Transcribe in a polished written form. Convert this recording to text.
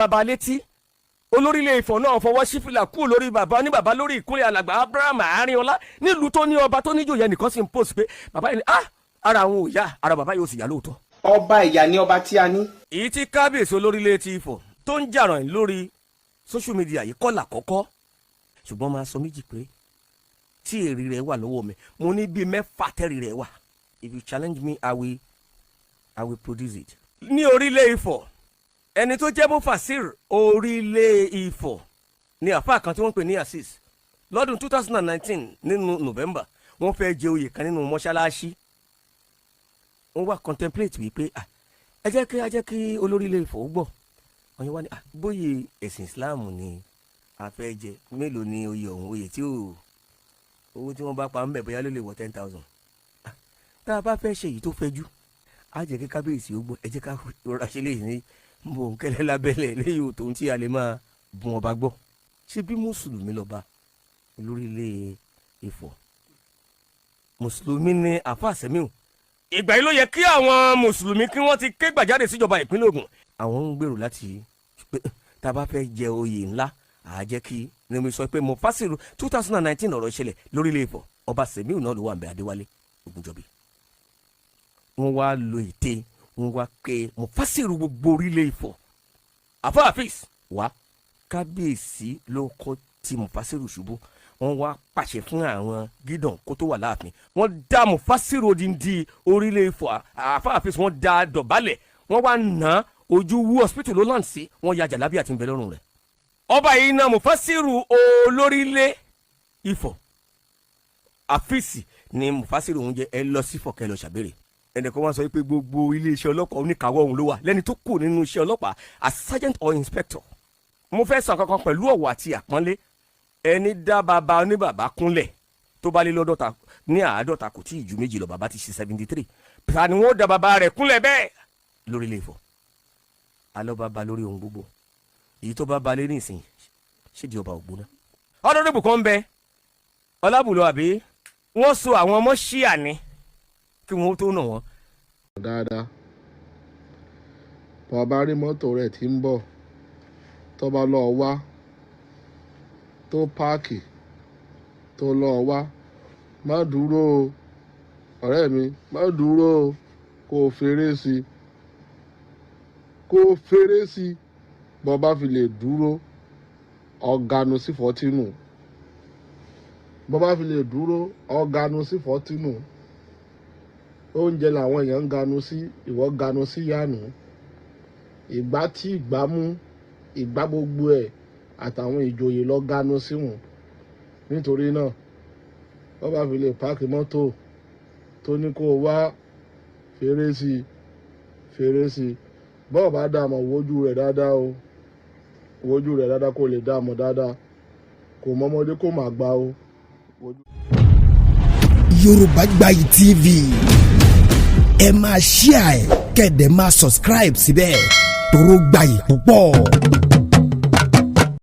bàbá létí olórílẹ̀ Ifọ̀ náà fọwọ́ sífìlà kú lórí bàbá ní bàbá lórí ìkúnlẹ̀ alàgbà Abraham Arinola nílùú tó ní ọba tó níjòyè nìkan sì ń post pé bàbá yìí ni ara àwọn òòyà ara bàbá yóò sì yà lóòótọ́. ọba ìyá ni ọba tí a ní. èyí tí kábíyèsí olórílẹ̀ ti Ifọ̀ tó ń jàràn lórí social media yìí kọ́ làkọ́kọ́ ṣùgbọ́n máa sọ méjì pé tí èrè rẹ̀ wà lọ́wọ́ mi mo ní bíi 6 tẹ́rì rẹ̀ wà. If you challenge me I will produce it. ní orílẹ̀ Ifọ̀ ẹni tó jẹ́ Mufasir Orile Ifọ̀ ní àfáà kan tí wọ́n pè ní Asiri lọ́dún 2019 nínú November wọ́n fẹ́ jẹ oyè kan nínú mọ́ṣáláṣí. wọ́n wá contemplate wípé ẹ jẹ́ kí olórílẹ̀ Ifọ̀ gbọ́ wọ́n yẹn wá ní bóyè ẹ̀sìn Islam ni a fẹ́ jẹ mélòó ni oyè ọ̀hún oyè tí owó tí wọ́n bá pa ń bẹ̀ bóyá ló lè wọ 10,000. tá a bá fẹ́ ṣe èyí tó fẹ́jú á jẹ́ kí kábíyèsí ó gbọ́ ẹ jẹ́ ká rọra ṣe léyìí ní bòńkẹ́lẹ́ lábẹ́lẹ̀ léyìí ò tóun tí a lè máa bùn ọba gbọ́. ṣé bí mùsùlùmí lọ́ba lórílẹ̀ Ifọ̀ mùsùlùmí ni àfáà Sẹ́míù. ìgbà yìí ló yẹ kí àwọn mùsùlùmí kí wọ́n ti ké gbàjáde síjọba ìpínlẹ̀ Ògùn. àwọn ń gbèrò láti pé tá a bá fẹ́ jẹ oyè ńlá àá jẹ́ kí ni mo sọ pé Mufasir 2019 ọ̀rọ̀ ìṣẹ̀lẹ̀ lórílẹ̀ Ifọ̀ ọba Sẹ́míù náà ló wà ń bẹ Adéwálé Ògúnjọbí. wọ́n wá lo ète wọ́n wá pé Mufasir gbogbo orílẹ̀ Ifọ̀ àfáà Hafiz wá kábíyèsí ló kọ́ ti Mufasir ṣubú. wọ́n wá pàṣẹ fún àwọn gídàn kó tó wà láàfin. wọ́n dá Mufasir odindi orílẹ̀ Ifọ̀ àfáà Hafiz wọ́n dá dọ̀bálẹ̀ wọ́n wá ná ojú wú hospital ló láǹ sí wọ́n ya jàlábí àti ìbẹ̀ lọ́rùn rẹ̀. ọba yìí na Mufasir olórílẹ̀ Ifọ̀ Hafiz ni Mufasir òun jẹ́ ẹ lọ sí Ifọ̀ kẹ́ lọ ṣàbẹ̀rẹ̀. ẹnìkan wá sọ pé gbogbo iléeṣẹ́ ọlọ́pàá oníkàwọ́ òun ló wà lẹ́ni tó kù nínú iṣẹ́ ọlọ́pàá as sergeant or inspector. mo fẹ́ sọ kankan pẹ̀lú ọ̀wọ̀ àti àpọ́nlé ẹni dá bàbá oníbàbá kúnlẹ̀ tó bá lé lọ́dọ̀ta ní 50 kò tí ì ju méjì lọ bàbá ti ṣe 73. ta ni wọ́n dá bàbá rẹ̀ kúnlẹ̀ bẹ́ẹ̀ lórílẹ̀ Ifọ̀. alọ́ bàbá lórí ohun gbogbo èyí tó bá balẹ̀ nísìnyí ṣèdí ọba ògbóná. ọ̀dọ́dọ́bù kan bẹ ọlábùlọ àbí wọ́n so àwọn ọmọ ṣíà ni kí wọ́n tó nà wọ́n. dáadáa bàbá rí mọ́tò rẹ̀ tí ń bọ̀ tó bá lọ wá tó páàkì tó lọ wá má dúró ọ̀rẹ́ mi má dúró kó o fèrè sí bọ́ bá fi lè dúró ọ̀gànù sí 14. bọ́ bá fi lè dúró ọ̀gànù sí 14. oúnjẹ làwọn èèyàn ń ganu sí ìwọ ganu sí yànú. ìgbà tí ìgbà mú ìgbà gbogbo ẹ̀ àtàwọn ìjòyè lọ ganu sí wọn. nítorí náà bọ́ bá fi lè páàkì mọ́tò tó ní kó o wá fèrè sí bọ́ọ̀ bá dààmú wojú rẹ̀ dáadáa o wojú rẹ̀ dáadáa kó lè dààmú dáadáa kò mọ́mọdé kó má gbá o. Yorùbá Gbayì TV ẹ máa share ẹ̀ kẹ́dẹ̀ máa subscribe síbẹ̀ toró gbayì púpọ̀.